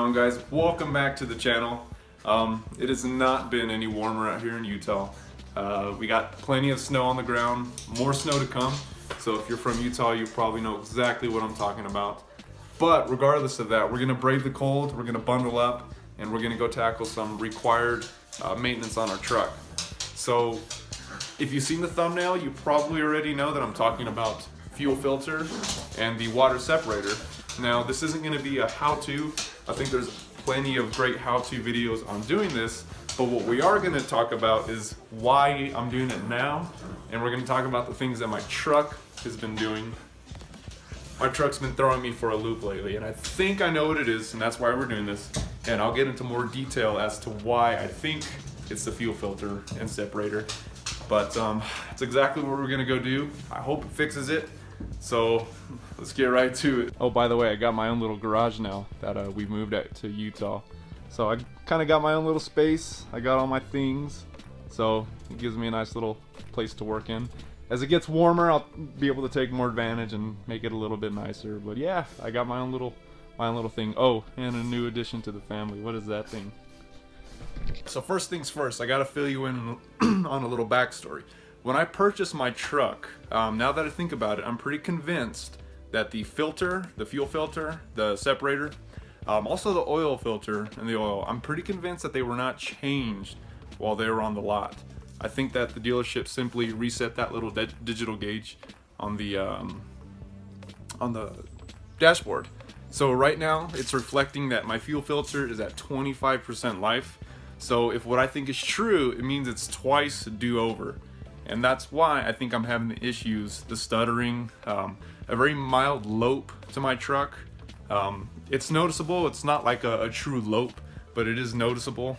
on, guys? Welcome back to the channel. It has not been any warmer out here in Utah. We got plenty of snow on the ground, more snow to come. So if you're from Utah, you probably know exactly what I'm talking about. But regardless of that, we're gonna brave the cold, we're gonna bundle up, and we're gonna go tackle some required maintenance on our truck. So if you've seen the thumbnail, you probably already know that I'm talking about fuel filter and the water separator. Now, this isn't going to be a how-to. I think there's plenty of great how-to videos on doing this, but what we are going to talk about is why I'm doing it now, and we're going to talk about the things that my truck has been doing. My truck's been throwing me for a loop lately, and I think I know what it is, and that's why we're doing this. And I'll get into more detail as to why I think it's the fuel filter and separator. But it's exactly what we're going to go do. I hope it fixes it. So let's get right to it. Oh, by the way, I got my own little garage now that we moved out to Utah. So I kind of got my own little space. I got all my things. So it gives me a nice little place to work in. As it gets warmer, I'll be able to take more advantage and make it a little bit nicer. But yeah, I got my own little thing. Oh, and a new addition to the family. What is that thing? So first things first, I gotta fill you in on a little backstory. When I purchased my truck, now that I think about it, I'm pretty convinced that the filter, the fuel filter, the separator, also the oil filter and the oil, I'm pretty convinced that they were not changed while they were on the lot. I think that the dealership simply reset that little digital gauge on the dashboard. So right now it's reflecting that my fuel filter is at 25% life. So if what I think is true, it means it's twice do over. And that's why I think I'm having the issues, the stuttering, a very mild lope to my truck. It's noticeable. It's not like a true lope, but it is noticeable.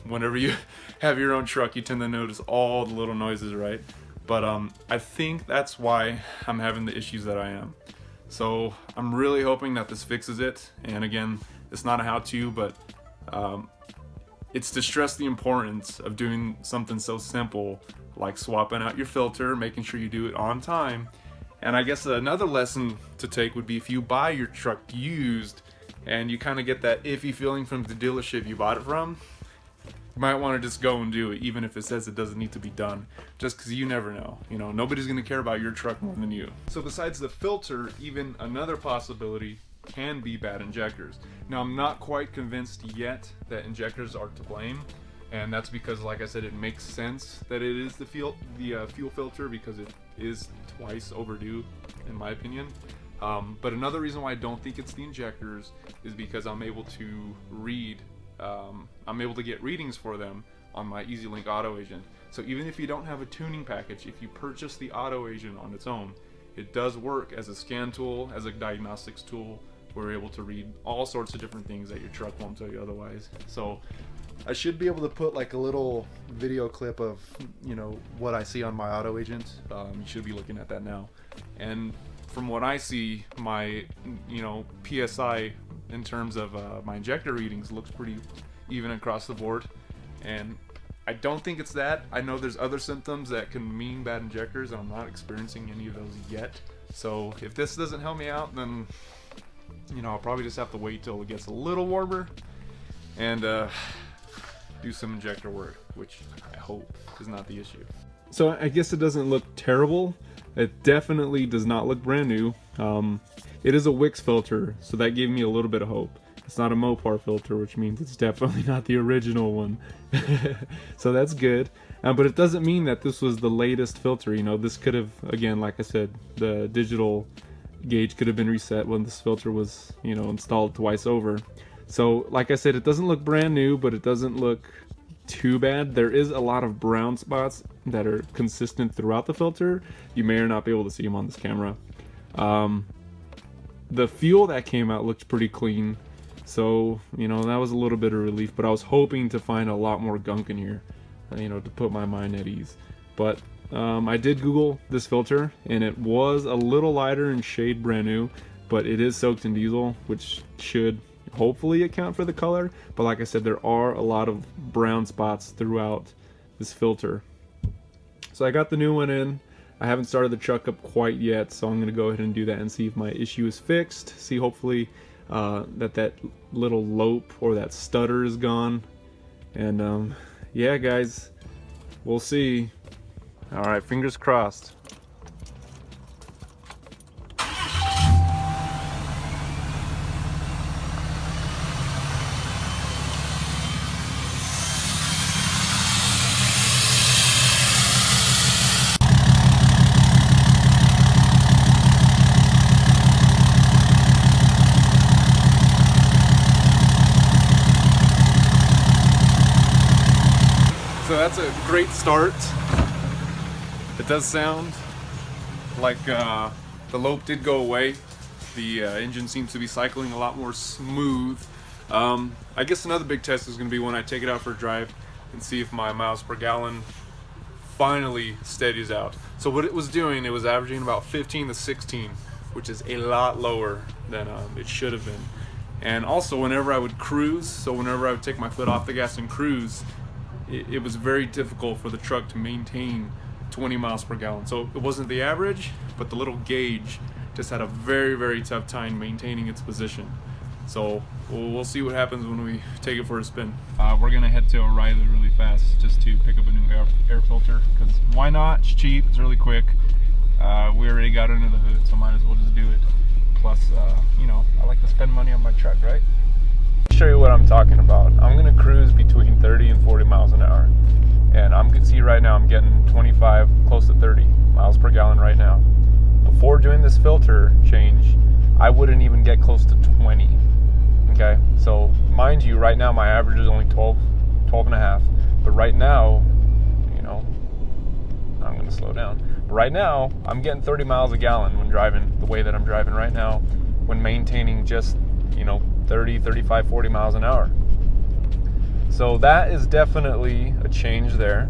Whenever you have your own truck, you tend to notice all the little noises, right? But I think that's why I'm having the issues that I am. So I'm really hoping that this fixes it. And again, it's not a how-to, but it's to stress the importance of doing something so simple like swapping out your filter, making sure you do it on time. And I guess another lesson to take would be if you buy your truck used and you kind of get that iffy feeling from the dealership you bought it from, you might want to just go and do it, even if it says it doesn't need to be done, just because you never know. You know, nobody's going to care about your truck more than you. So besides the filter, even another possibility can be bad injectors. Now, I'm not quite convinced yet that injectors are to blame. And that's because, like I said, it makes sense that it is the fuel filter because it is twice overdue, in my opinion. But another reason why I don't think it's the injectors is because I'm able to read, I'm able to get readings for them on my EasyLink Auto Agent. So even if you don't have a tuning package, if you purchase the Auto Agent on its own, it does work as a scan tool, as a diagnostics tool. We're able to read all sorts of different things that your truck won't tell you otherwise. So I should be able to put like a little video clip of, you know, what I see on my Auto Agent. You should be looking at that now. And from what I see, my, you know, PSI in terms of my injector readings looks pretty even across the board. And I don't think it's that. I know there's other symptoms that can mean bad injectors, and I'm not experiencing any of those yet. So if this doesn't help me out, then, you know, I'll probably just have to wait till it gets a little warmer and do some injector work, which I hope is not the issue. So I guess it doesn't look terrible. It definitely does not look brand new. It is a Wix filter, so that gave me a little bit of hope. It's not a Mopar filter, which means it's definitely not the original one. So that's good. But it doesn't mean that this was the latest filter. You know, this could have, again, like I said, the digital gauge could have been reset when this filter was, you know, installed twice over. So, like I said, it doesn't look brand new, but it doesn't look too bad. There is a lot of brown spots that are consistent throughout the filter. You may or not be able to see them on this camera. The fuel that came out looked pretty clean. So, you know, that was a little bit of relief, but I was hoping to find a lot more gunk in here, you know, to put my mind at ease. But I did Google this filter, and it was a little lighter in shade brand new, but it is soaked in diesel, which should hopefully account for the color. But like I said, there are a lot of brown spots throughout this filter. So I got the new one in. I haven't started the truck up quite yet, so I'm going to go ahead and do that and see if my issue is fixed. See, hopefully that little lope or that stutter is gone. And yeah, guys, we'll see. All right, fingers crossed. So that's a great start. It does sound like the lope did go away. The engine seems to be cycling a lot more smooth. I guess another big test is going to be when I take it out for a drive and see if my miles per gallon finally steadies out. So what it was doing, it was averaging about 15 to 16, which is a lot lower than it should have been. And also whenever I would cruise, so whenever I would take my foot off the gas and cruise, it was very difficult for the truck to maintain 20 miles per gallon. So it wasn't the average, but the little gauge just had a very, very tough time maintaining its position. So we'll see what happens when we take it for a spin. We're gonna head to O'Reilly really fast just to pick up a new air filter, because why not? It's cheap, it's really quick. We already got under the hood, so might as well just do it. Plus, you know, I like to spend money on my truck, right? Show you what I'm talking about. I'm gonna cruise between 30 and 40 miles an hour, and I'm gonna see right now I'm getting 25, close to 30 miles per gallon right now. Before doing this filter change, I wouldn't even get close to 20. Okay, so mind you, right now my average is only 12 and a half, but right now, you know, I'm gonna slow down. But right now, I'm getting 30 miles a gallon when driving the way that I'm driving right now, when maintaining just, you know, 30, 35, 40 miles an hour. So that is definitely a change there.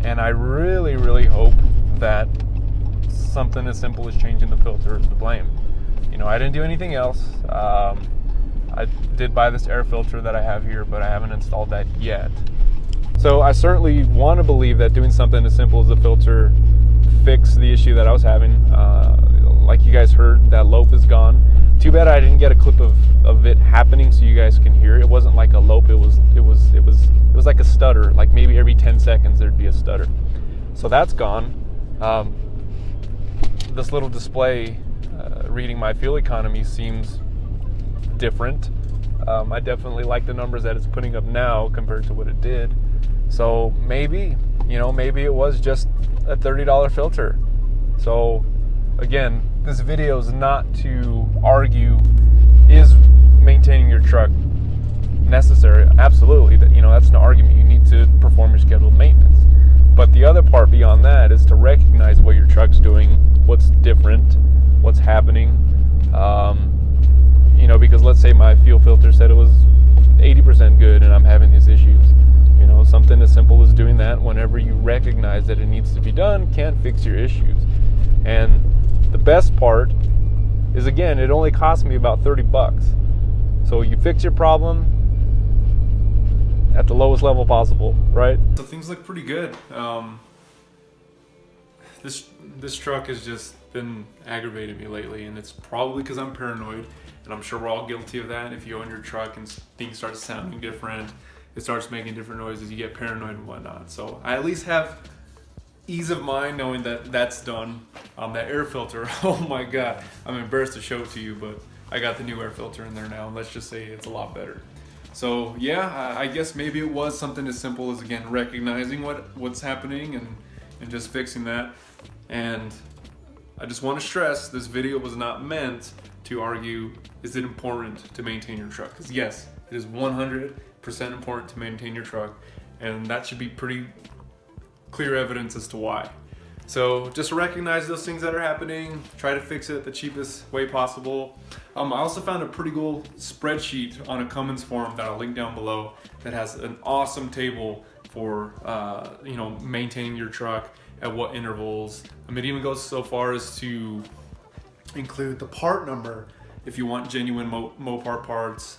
And I really, really hope that something as simple as changing the filter is to blame. You know, I didn't do anything else. I did buy this air filter that I have here, but I haven't installed that yet. So I certainly want to believe that doing something as simple as the filter fixed the issue that I was having. Like you guys heard, that lope is gone. Too bad I didn't get a clip of it happening so you guys can hear. It wasn't like a lope. It was like a stutter. Like maybe every 10 seconds there'd be a stutter. So that's gone. This little display reading my fuel economy seems different. I definitely like the numbers that it's putting up now compared to what it did. So maybe, you know, maybe it was just a $30 filter. So again, this video is not to argue, is maintaining your truck necessary? Absolutely. That, you know, that's an argument. You need to perform your scheduled maintenance. But the other part beyond that is to recognize what your truck's doing, what's different, what's happening. You know, because let's say my fuel filter said it was 80% good and I'm having these issues. You know, something as simple as doing that whenever you recognize that it needs to be done can fix your issues. And the best part is, again, it only cost me about 30 bucks. So you fix your problem at the lowest level possible, right? So things look pretty good. This truck has just been aggravating me lately, and it's probably because I'm paranoid, and I'm sure we're all guilty of that. If you own your truck and things start sounding different, it starts making different noises, you get paranoid and whatnot. So I at least have ease of mind knowing that that's done. That air filter, oh my god, I'm embarrassed to show it to you, but I got the new air filter in there now, and let's just say it's a lot better. So yeah, I guess maybe it was something as simple as, again, recognizing what's happening and just fixing that. And I just want to stress, this video was not meant to argue, is it important to maintain your truck? Because yes, it is 100% important to maintain your truck, and that should be pretty clear evidence as to why. So just recognize those things that are happening, try to fix it the cheapest way possible. I also found a pretty cool spreadsheet on a Cummins forum that I'll link down below that has an awesome table for you know, maintaining your truck at what intervals. It even goes so far as to include the part number if you want genuine Mopar parts,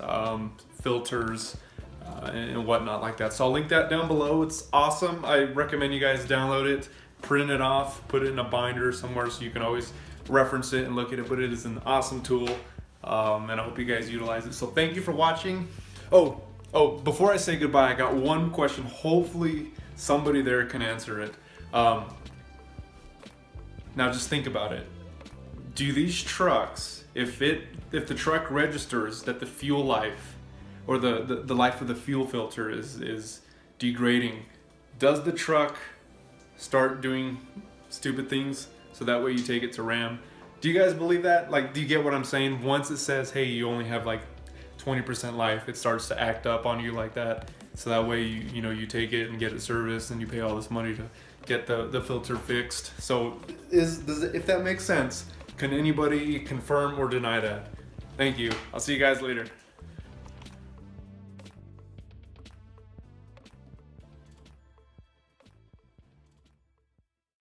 filters, and whatnot like that. So I'll link that down below. It's awesome. I recommend you guys download it, print it off, put it in a binder somewhere so you can always reference it and look at it. But it is an awesome tool. and I hope you guys utilize it. So thank you for watching. Before I say goodbye, I got one question. Hopefully somebody there can answer it. Now just think about it. Do these trucks, if the truck registers that the fuel life or the life of the fuel filter is degrading, does the truck start doing stupid things so that way you take it to RAM? Do you guys believe that? Like, do you get what I'm saying? Once it says, hey, you only have like 20% life, it starts to act up on you like that. So that way you take it and get it serviced and you pay all this money to get the filter fixed. So if that makes sense, can anybody confirm or deny that? Thank you. I'll see you guys later.